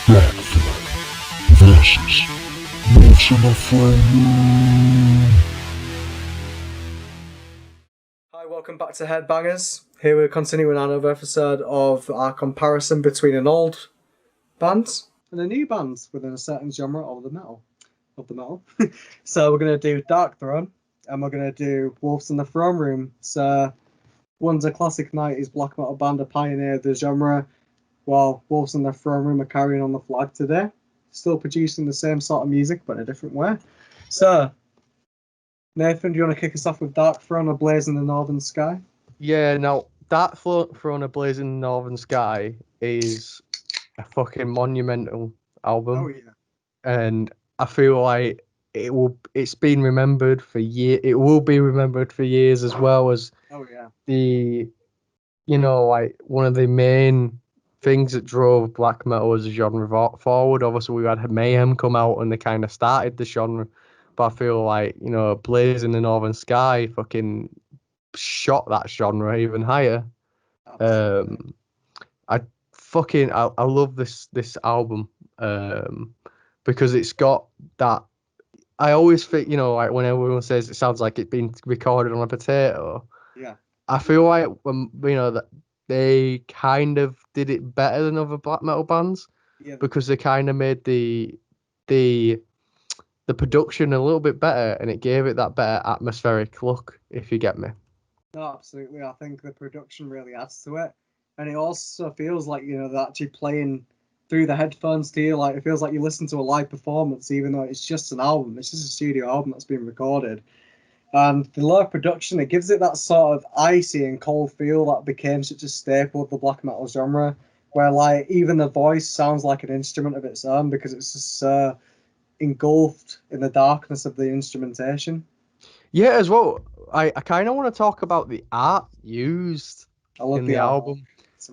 Darkthrone versus Wolves in the Throne. Hi, welcome back to Headbangers. Here we're continuing another episode of our comparison between an old band and a new band within a certain genre of the metal. So we're going to do Darkthrone and we're going to do Wolves in the Throne Room. So one's a classic 90s black metal band, a pioneer of the genre, while Wolves in the Throne Room are carrying on the flag today. Still producing the same sort of music, but in a different way. So, Nathan, do you want to kick us off with Darkthrone, A Blaze in the Northern Sky? Yeah, now, Darkthrone, A Blaze in the Northern Sky is a fucking monumental album. Oh, yeah. And I feel like it's been remembered for years. It will be remembered for years, as well as one of the main things that drove black metal as a genre forward. Obviously, we had Mayhem come out and they kind of started the genre, but I feel like, Blaze in the Northern Sky fucking shot that genre even higher. I love this album because it's got that. I always think, like when everyone says it sounds like it's been recorded on a potato. Yeah. I feel like that they kind of did it better than other black metal bands, because they kind of made the production a little bit better, and it gave it that better atmospheric look, if you get me. No, absolutely. I think the production really adds to it, and it also feels like they're actually playing through the headphones to you. Like it feels like you listen to a live performance, even though it's just an album. It's just a studio album that's been recorded. And the live production, it gives it that sort of icy and cold feel that became such a staple of the black metal genre, where like even the voice sounds like an instrument of its own because it's just engulfed in the darkness of the instrumentation. Yeah, as well. I kind of want to talk about the art used in the album,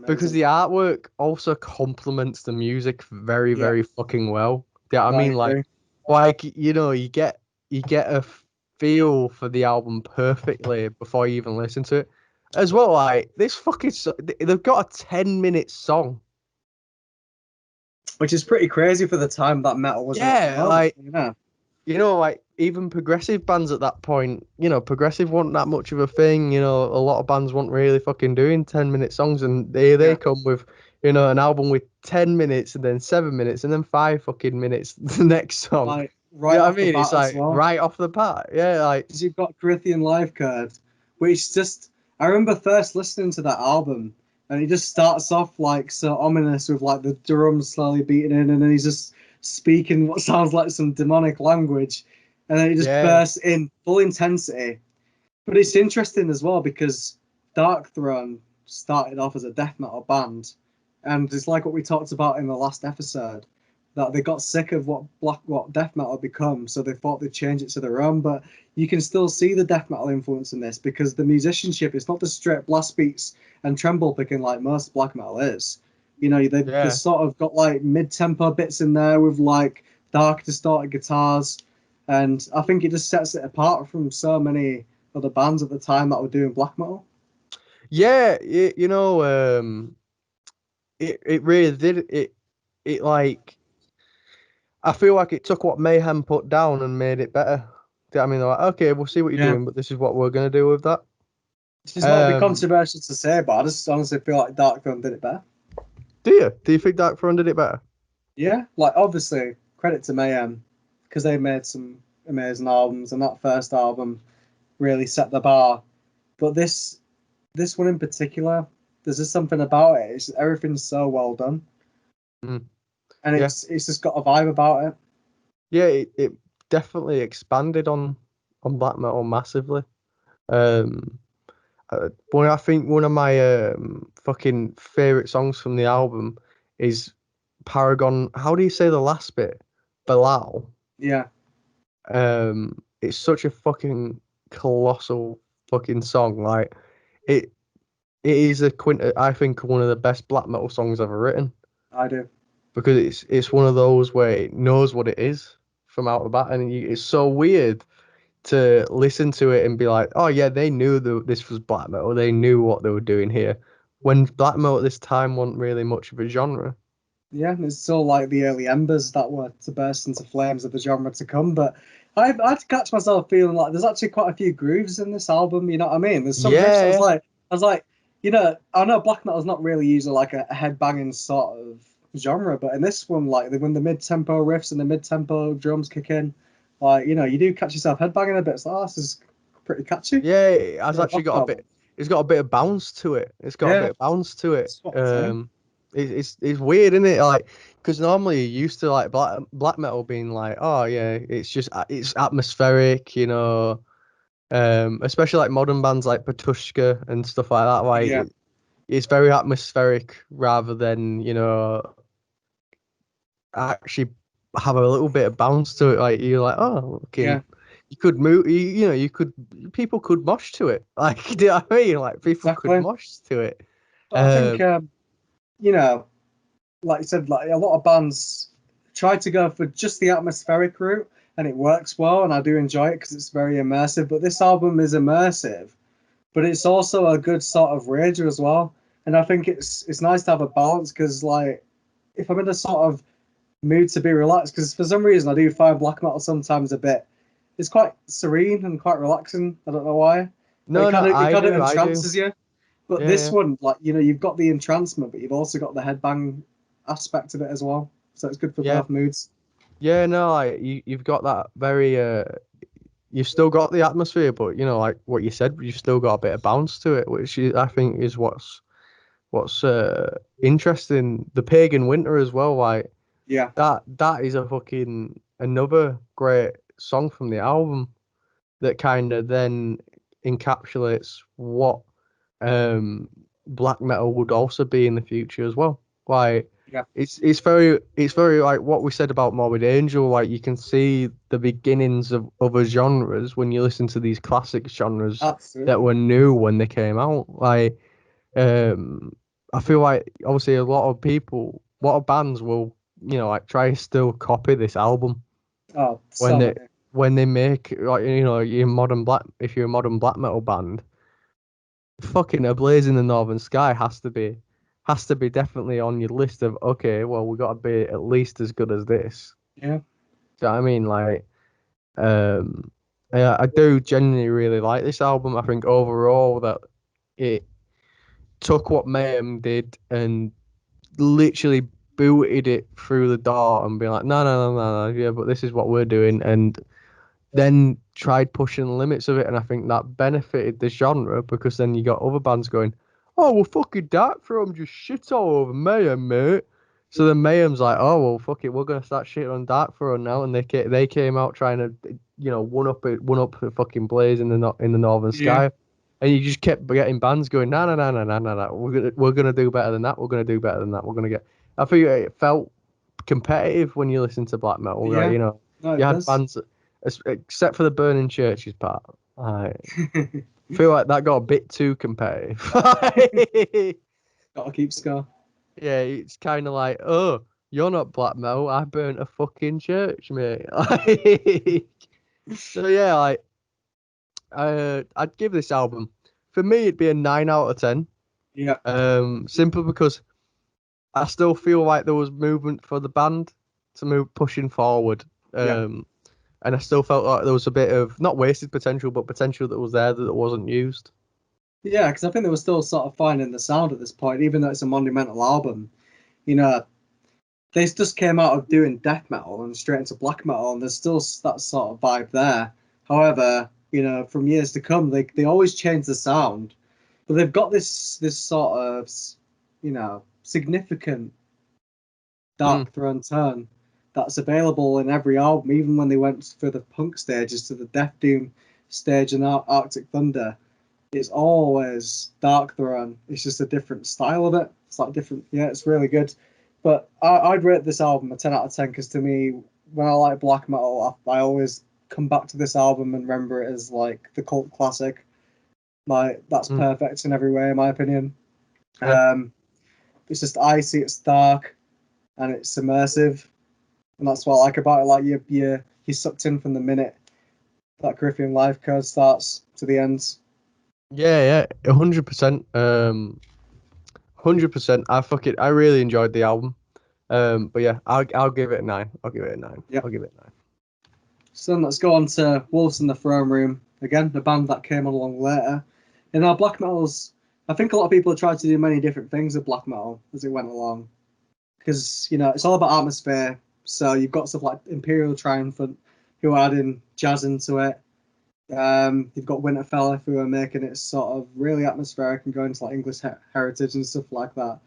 because the artwork also complements the music very, very fucking well. Yeah, I mean, you get a feel for the album perfectly before you even listen to it. As well, like this fucking they've got a 10-minute song, which is pretty crazy for the time that metal was. Like even progressive bands at that point, progressive wasn't that much of a thing. A lot of bands weren't really fucking doing 10-minute songs, and they come with an album with 10 minutes and then 7 minutes and then 5 fucking minutes the next song. Like right off the bat, it's like right off the bat. Yeah, like because you've got Corinthian Life Card, which just I remember first listening to that album, and it just starts off like so ominous with like the drums slowly beating in, and then he's just speaking what sounds like some demonic language, and then it just bursts in full intensity. But it's interesting as well because Darkthrone started off as a death metal band, and it's like what we talked about in the last episode, that they got sick of what death metal had become, so they thought they'd change it to their own. But you can still see the death metal influence in this because the musicianship is not just straight blast beats and tremble picking like most black metal is. They've sort of got like mid-tempo bits in there with like dark distorted guitars, and I think it just sets it apart from so many other bands at the time that were doing black metal. Yeah, it really did it like. I feel like it took what Mayhem put down and made it better. I mean, they're like, okay, we'll see what you're doing, but this is what we're gonna do with that. It's not a bit controversial to say, but I just honestly feel like Darkthrone did it better. Do you? Do you think Darkthrone did it better? Yeah, like obviously credit to Mayhem because they made some amazing albums, and that first album really set the bar. But this one in particular, there's just something about it. Everything's so well done, and it's just got a vibe about it. Yeah, it definitely expanded on black metal massively. I think one of my fucking favorite songs from the album is Paragon. How do you say the last bit? Bilal. Yeah. It's such a fucking colossal fucking song. Like it is I think one of the best black metal songs ever written. I do. Because it's one of those where it knows what it is from out the bat, and it's so weird to listen to it and be like, oh yeah, they knew this was black metal. They knew what they were doing here. When black metal at this time wasn't really much of a genre. Yeah, it's still like the early embers that were to burst into flames of the genre to come. But I'd catch myself feeling like there's actually quite a few grooves in this album. You know what I mean? There's some riffs I was like, you know, I know black metal's not really usually like a headbanging sort of genre, but in this one, like when the mid-tempo riffs and the mid-tempo drums kick in, like, you know, you do catch yourself headbanging a bit. It's like, oh, this is pretty catchy. Yeah, it has actually got a album. bit. It's got a bit of bounce to it. It's got a bit of bounce to it. That's what I'm saying. It's weird, isn't it? Like, because normally you used to like black metal being like, oh yeah, it's just it's atmospheric, you know. Especially like modern bands like Patushka and stuff like that. Like, Yeah. it's very atmospheric rather than, you know, actually have a little bit of bounce to it. Like, you're like, oh, okay. Yeah. You could move, you know, people could mosh to it. Like, do you know what I mean? Like, people Exactly. could mosh to it. But I think, you know, like you said, like a lot of bands try to go for just the atmospheric route, and it works well, and I do enjoy it because it's very immersive. But this album is immersive, but it's also a good sort of rager as well. And I think it's nice to have a balance because, like, if I'm in a sort of mood to be relaxed, because for some reason I do find black metal sometimes a bit. It's quite serene and quite relaxing. I don't know why. no, It kind of I do. entrances you. But Yeah, this yeah. one, like, you know, you've got the entrancement, but you've also got the headbang aspect of it as well. So it's good for Yeah. both moods. Yeah, no, like you've got that very you've still got the atmosphere, but you know, like what you said, you've still got a bit of bounce to it, which I think is what's interesting. The Pagan Winter as well, like Yeah. that is a fucking another great song from the album that kind of then encapsulates what black metal would also be in the future as well. Like, Yeah. it's very like what we said about Morbid Angel. Like, you can see the beginnings of other genres when you listen to these classic genres Absolutely. that were new when they came out. Like, I feel like obviously a lot of bands will, you know, like try to still copy this album Oh, when so they many. when they make, like, you know, if you're a modern black metal band, fucking A Blaze in the Northern Sky has to be definitely on your list of, okay, well, we got to be at least as good as this. Yeah. Do you know what I mean? Like, um, yeah, I do genuinely really like this album. I think overall that it took what Mayhem did and literally booted it through the door and be like, no, yeah, but this is what we're doing, and then tried pushing the limits of it, and I think that benefited the genre because then you got other bands going, oh well, fucking Darkthrone just shit all over Mayhem, mate. So then Mayhem's like, oh well, fuck it, we're gonna start shitting on Darkthrone now, and they came out trying to, you know, one up the fucking Blaze in the Northern Yeah. Sky, and you just kept getting bands going, no, we're gonna do better than that, we're gonna do better than that, we're gonna get. I think it felt competitive when you listen to black metal, right? Yeah. You know, No, it you had does. bands, except for the burning churches part. I feel like that got a bit too competitive. Gotta keep score. Yeah, it's kind of like, oh, you're not black metal. I burnt a fucking church, mate. So yeah, like, I'd give this album, for me, it'd be a 9 out of 10. Yeah. Simply because I still feel like there was movement for the band to move pushing forward. Yeah. And I still felt like there was a bit of not wasted potential, but potential that was there that wasn't used. Yeah, because I think they were still sort of finding the sound at this point, even though it's a monumental album. You know, they just came out of doing death metal and straight into black metal, and there's still that sort of vibe there. However, you know, from years to come, they always change the sound, but they've got this sort of, you know, significant Darkthrone turn that's available in every album, even when they went for the punk stages to the Death Doom stage and Arctic Thunder. It's always Darkthrone. It's just a different style of it. It's like different. Yeah, it's really good. But I'd rate this album a 10 out of 10 because to me, when I like black metal, I always come back to this album and remember it as like the cult classic. Like, that's perfect in every way, in my opinion. Yeah. It's just icy, it's dark, and it's immersive, and that's what I like about it. Like, you're sucked in from the minute that Griffin life code starts to the end. Yeah, 100%. 100%. I really enjoyed the album. But yeah, I'll give it a 9. I'll give it a 9. Yep. I'll give it a 9. So then let's go on to Wolves in the Throne Room. Again, the band that came along later. In our black metals, I think a lot of people have tried to do many different things with black metal as it went along. Because, you know, it's all about atmosphere. So you've got stuff like Imperial Triumphant, who are adding jazz into it. You've got Winterfell, who are making it sort of really atmospheric and going to like English heritage and stuff like that.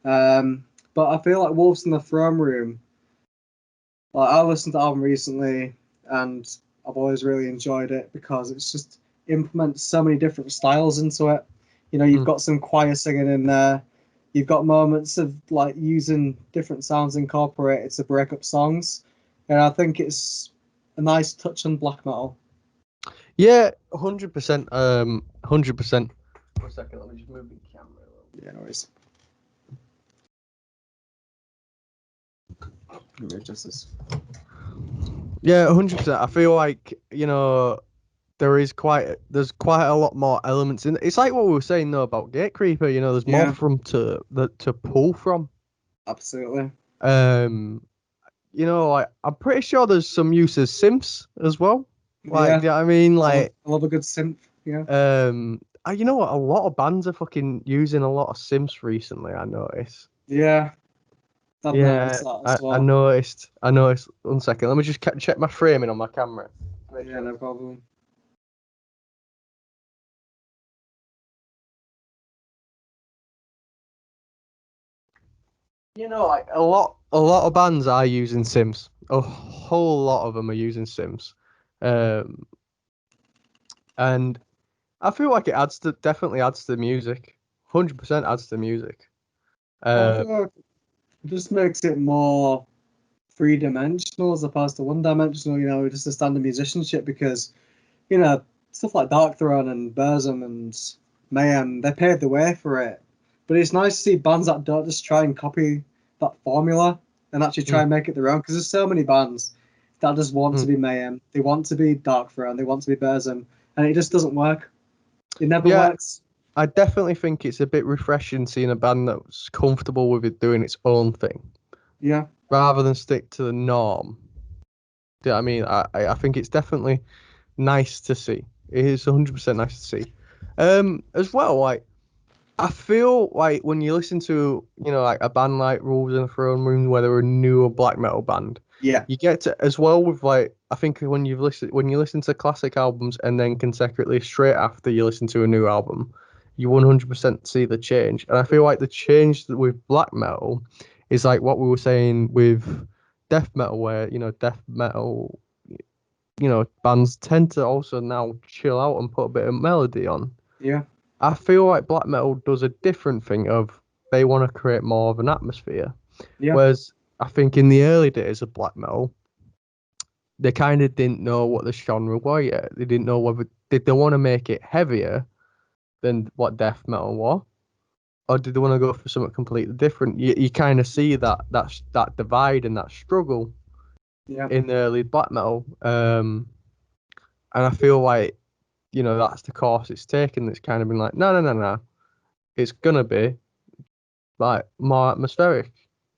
But I feel like Wolves in the Throne Room, like I listened to the album recently and I've always really enjoyed it because it's just implements so many different styles into it. You know, you've got some choir singing in there. You've got moments of like using different sounds incorporated to break up songs. And I think it's a nice touch on black metal. Yeah, 100%. 100%. For a second, let me just move the camera a little bit. Yeah, no worries. Let me adjust this. Yeah, 100%. I feel like, you know, there's quite a lot more elements in it. It's like what we were saying though about Gatecreeper, you know, there's more from to pull from. Absolutely. You know, like I'm pretty sure there's some use of synths as well. Like, do you know what I mean? Like, I love a good synth. Yeah. You know what? A lot of bands are fucking using a lot of synths recently. I noticed. Yeah. I've noticed that as well. I noticed. 1 second. Let me just check my framing on my camera. Yeah, no problem. You know, like a lot of bands are using Sims. A whole lot of them are using Sims, and I feel like it definitely adds to the music. 100% adds to the music. It just makes it more three-dimensional as opposed to one-dimensional. You know, just a standard musicianship because, you know, stuff like Darkthrone and Burzum and Mayhem, they paved the way for it. But it's nice to see bands that don't just try and copy that formula and actually try and make it their own. Because there's so many bands that just want to be Mayhem, they want to be Darkthrone, they want to be Burzum, and it just doesn't work. It never works. I definitely think it's a bit refreshing seeing a band that's comfortable with it doing its own thing. Yeah. Rather than stick to the norm. Do you know what I mean? I think it's definitely nice to see. It is 100% nice to see. As well, like I feel like when you listen to, you know, like a band like Wolves in the Throne Room, where they're a newer black metal band, you get to as well with like I think when you listen to classic albums and then consecutively straight after you listen to a new album, you 100% see the change. And I feel like the change with black metal is like what we were saying with death metal, where you know death metal, you know, bands tend to also now chill out and put a bit of melody on. Yeah. I feel like black metal does a different thing of they want to create more of an atmosphere. Yeah. Whereas I think in the early days of black metal, they kind of didn't know what the genre was yet. They didn't know whether did they want to make it heavier than what death metal was, or did they want to go for something completely different? You kind of see that divide and that struggle in the early black metal. And I feel like, you know, that's the course it's taken. It's kind of been like, no. It's gonna be like more atmospheric.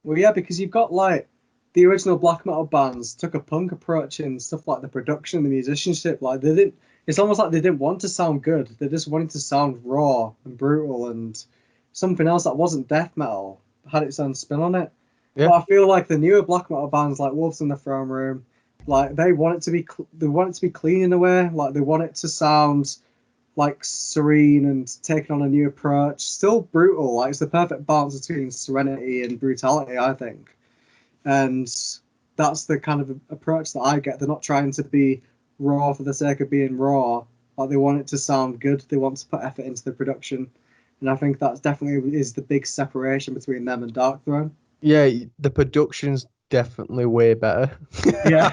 Well, yeah, because you've got like the original black metal bands took a punk approach in stuff like the production, the musicianship. Like they didn't. It's almost like they didn't want to sound good. They just wanted to sound raw and brutal and something else that wasn't death metal had its own spin on it. Yeah. But I feel like the newer black metal bands like Wolves in the Throne Room, like they want it to be clean in a way. Like they want it to sound like serene and taking on a new approach. Still brutal. Like it's the perfect balance between serenity and brutality, I think. And that's the kind of approach that I get. They're not trying to be raw for the sake of being raw. Like they want it to sound good. They want to put effort into the production. And I think that's definitely is the big separation between them and Darkthrone. Yeah, the production's definitely way better. Yeah.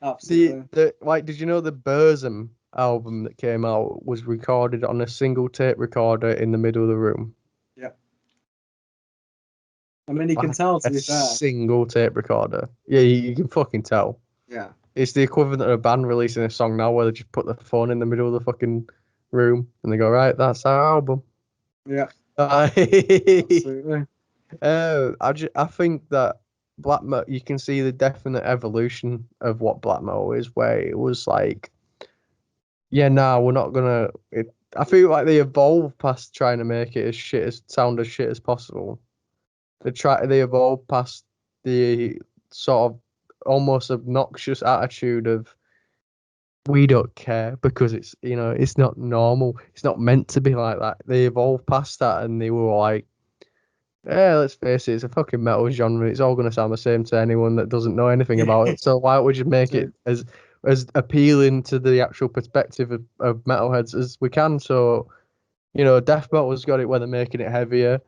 Absolutely. Like, did you know the Burzum album that came out was recorded on a single tape recorder in the middle of the room? Yeah. I mean, you can tell, to be fair. Single tape recorder. Yeah, you can fucking tell. Yeah. It's the equivalent of a band releasing a song now where they just put the phone in the middle of the fucking room and they go, right, that's our album. Yeah. Absolutely. I think that black metal, you can see the definite evolution of what black metal is, where it was like, yeah, nah, we're not gonna. I feel like they evolved past trying to make it sound as shit as possible. They evolved past the sort of almost obnoxious attitude of we don't care because it's not normal. It's not meant to be like that. They evolved past that and they were like, yeah, let's face it, it's a fucking metal genre. It's all going to sound the same to anyone that doesn't know anything about it. So why would you make it as appealing to the actual perspective of metalheads as we can? So, death metal's got it where they're making it heavier.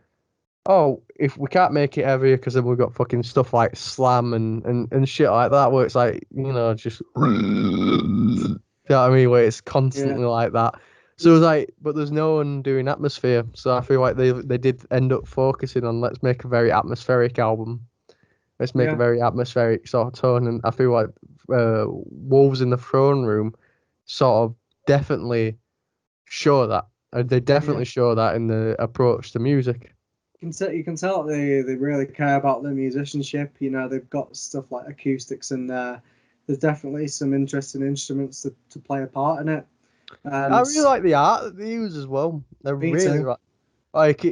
Oh, if we can't make it heavier because then we've got fucking stuff like slam and shit like that where it's like, just you know what I mean, where it's constantly like that. So it's like, but there's no one doing atmosphere. So I feel like they did end up focusing on let's make a very atmospheric album. Let's make a very atmospheric sort of tone. And I feel like Wolves in the Throne Room sort of definitely show that. They definitely show that in the approach to music. You can tell they really care about their musicianship. They've got stuff like acoustics in there. There's definitely some interesting instruments to play a part in it. And I really like the art that they use as well. They're really like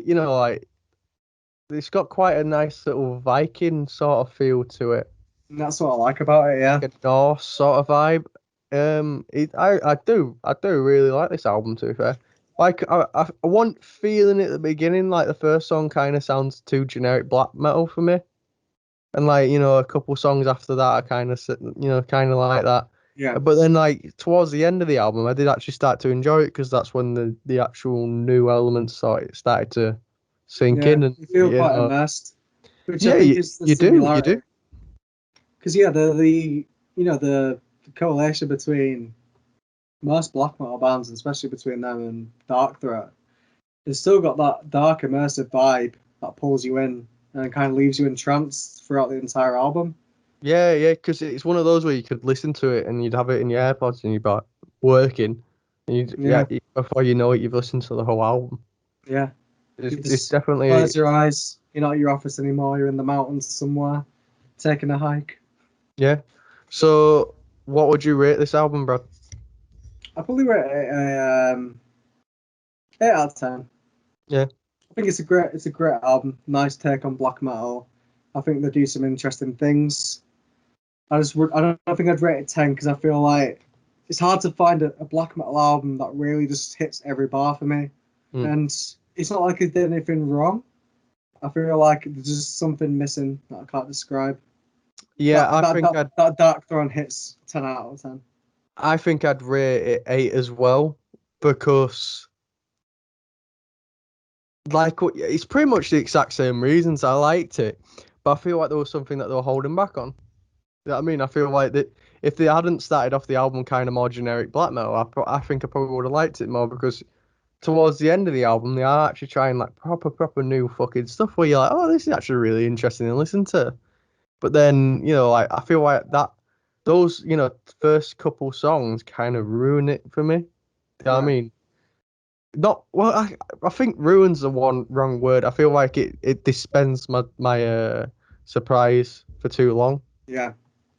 it's got quite a nice little Viking sort of feel to it. And that's what I like about it. Yeah, Like a Norse sort of vibe. I do really like this album. To be fair, like I want feeling at the beginning, like the first song kind of sounds too generic black metal for me, and like a couple songs after that, I kind of kind of like that. yeah. But then like towards the end of the album, I did actually start to enjoy it because that's when the actual new elements started to sink in, and You feel quite immersed, which yeah, I think is the you similarity. do. Because the correlation between most black metal bands, especially between them and Darkthrone, they've still got that dark immersive vibe that pulls you in and kind of leaves you entranced throughout the entire album. Yeah, because it's one of those where you could listen to it and you'd have it in your AirPods and you'd be like, working, and before you know it, you've listened to the whole album. Yeah, It's definitely close your eyes. You're not at your office anymore. You're in the mountains somewhere, taking a hike. yeah. So, what would you rate this album, bro? I probably rate it a 8 out of 10. Yeah. I think it's a great album. Nice take on black metal. I think they do some interesting things. I don't think I'd rate it 10 because I feel like it's hard to find a black metal album that really just hits every bar for me. And it's not like it did anything wrong. I feel like there's just something missing that I can't describe. Yeah, that Darkthrone hits 10 out of 10. I think I'd rate it 8 as well because it's pretty much the exact same reasons I liked it, but I feel like there was something that they were holding back on. You know what I mean? I feel like that if they hadn't started off the album kind of more generic black metal, I think I probably would have liked it more because towards the end of the album, they are actually trying like proper new fucking stuff where you're like, oh, this is actually really interesting to listen to. But then, like I feel like those first couple songs kind of ruin it for me. You know what I mean? Not well. I think ruins the wrong word. I feel like it dispends my surprise for too long. Yeah.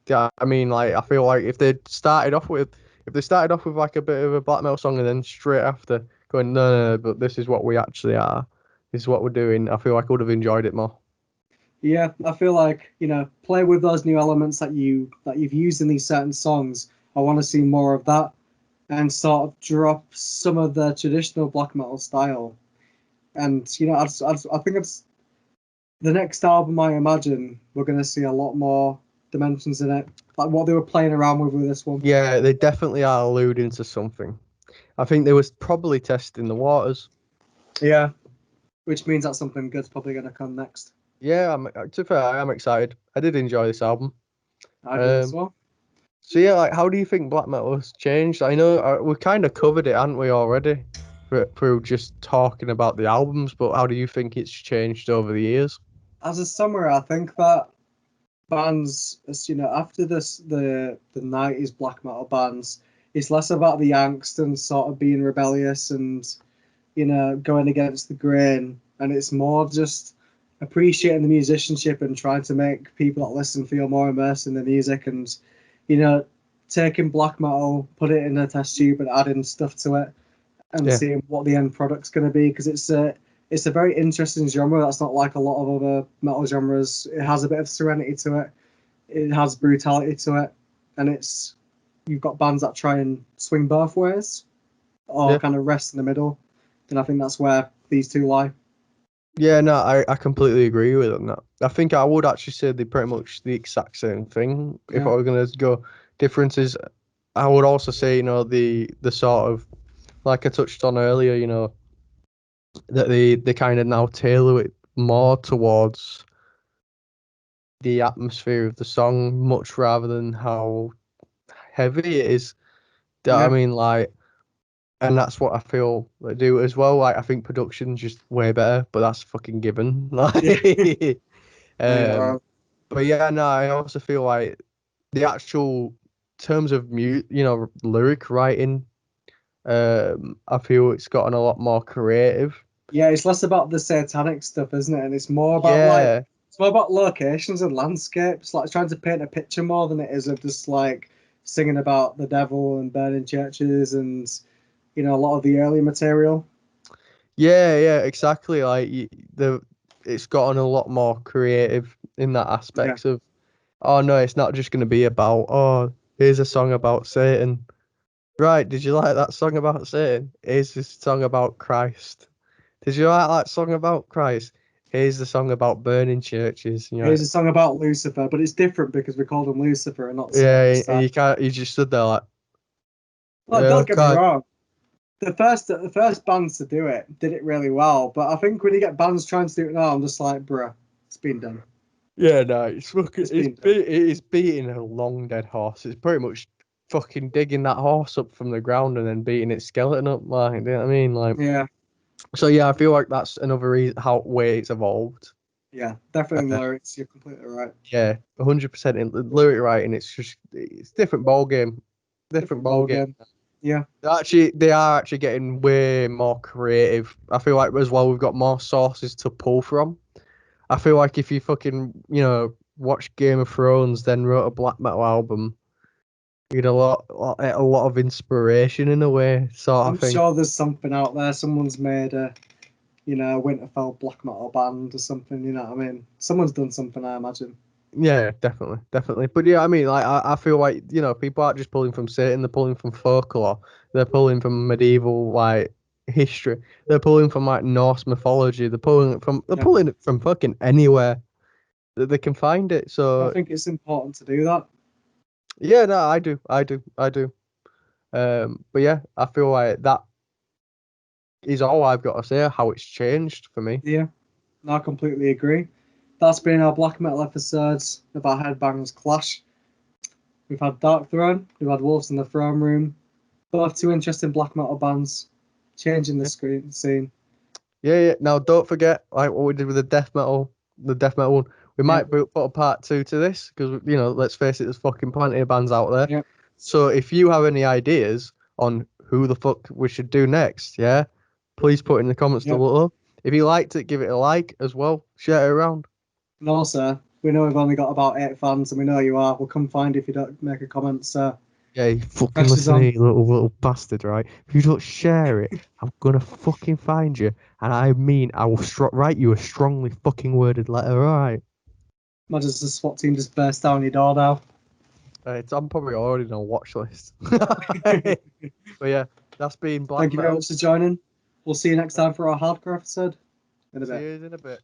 Yeah, I mean, like I feel like if they started off with like a bit of a black metal song and then straight after going no, but this is what we actually are, this is what we're doing, I feel like I would have enjoyed it more. Yeah, I feel like play with those new elements that you've used in these certain songs. I want to see more of that, and sort of drop some of the traditional black metal style. And I think it's the next album. I imagine we're going to see a lot more dimensions in it, like what they were playing around with this one. Yeah, they definitely are alluding to something. I think they was probably testing the waters. Yeah, which means that something good's probably going to come next. Yeah, to be fair, I am excited. I did enjoy this album. I did as well. So yeah, like, how do you think black metal has changed? I know we kind of covered it, haven't we, already, through just talking about the albums. But how do you think it's changed over the years? As a summary, I think that bands, after the 90s black metal bands, it's less about the angst and sort of being rebellious and going against the grain, and it's more just appreciating the musicianship and trying to make people that listen feel more immersed in the music, and you know, taking black metal, put it in a test tube and adding stuff to it, and seeing what the end product's going to be, because it's a very interesting genre that's not like a lot of other metal genres. It has a bit of serenity to it, it has brutality to it, and you've got bands that try and swing both ways or kind of rest in the middle, and I think that's where these two lie. Yeah, no, I completely agree with that. I think I would actually say they're pretty much the exact same thing. If I were going to go differences, I would also say, you know, the sort of, like I touched on earlier, you know, that they kind of now tailor it more towards the atmosphere of the song, much rather than how heavy it is. I mean, like, and that's what I feel they do as well. Like, I think production's just way better, but that's fucking given. Like, but yeah, no, I also feel like the actual terms of lyric writing, I feel it's gotten a lot more creative. Yeah, it's less about the satanic stuff, isn't it? And it's more about it's more about locations and landscapes, like trying to paint a picture more than it is of just like singing about the devil and burning churches and, you know, a lot of the early material. Yeah, exactly. Like it's gotten a lot more creative in that aspect of, oh no, it's not just going to be about, oh, here's a song about Satan. Right, did you like that song about Satan? Here's this song about Christ. Did you like that song about Christ? Here's the song about burning churches. You know, here's a song about Lucifer, but it's different because we called him Lucifer and not Satan. Yeah, and you just stood there like, well, don't get me wrong. The first bands to do it did it really well, but I think when you get bands trying to do it now, I'm just like, bruh, it's been done. Yeah, no, it is beating a long dead horse. It's pretty much fucking digging that horse up from the ground and then beating its skeleton up. Like, you know what I mean? Like, yeah. So yeah, I feel like that's another reason way it's evolved. Yeah, definitely lyrics. You're completely right. Yeah, 100% in lyric writing. It's different ball game. Different ball game. Yeah. They are actually getting way more creative. I feel like as well we've got more sources to pull from. I feel like if you fucking, you know, watch Game of Thrones, then wrote a black metal album, you get a lot of inspiration in a way. I'm sure there's something out there. Someone's made a, you know, Winterfell black metal band or something. You know what I mean? Someone's done something, I imagine. Yeah, definitely. But yeah, I mean, like, I feel like, you know, people aren't just pulling from Satan, they're pulling from folklore, they're pulling from medieval, like, history, they're pulling from, like, Norse mythology, they're pulling it from fucking anywhere that they can find it. So I think it's important to do that. Yeah, no, I do. But yeah, I feel like that is all I've got to say, how it's changed for me. Yeah, no, I completely agree. That's been our black metal episodes about Headbangers Clash. We've had Darkthrone, we've had Wolves in the Throne Room. Both two interesting black metal bands, changing the scene. Yeah. Now, don't forget, like what we did with the death metal one. We might put a part 2 to this because, you know, let's face it, there's fucking plenty of bands out there. Yeah. So if you have any ideas on who the fuck we should do next, please put in the comments below. If you liked it, give it a like as well. Share it around. And also, we know we've only got about 8 fans, and we know you are. We'll come find you if you don't make a comment. So yeah, you fucking listen, you little bastard, right? If you don't share it, I'm gonna fucking find you, and I mean, I will write you a strongly fucking worded letter. All right. Imagine the SWAT team just burst down your door now. I'm probably already on a watch list. But yeah, that's been Black Thank you very much for joining. We'll see you next time for our hardcore episode. In a bit. See you in a bit.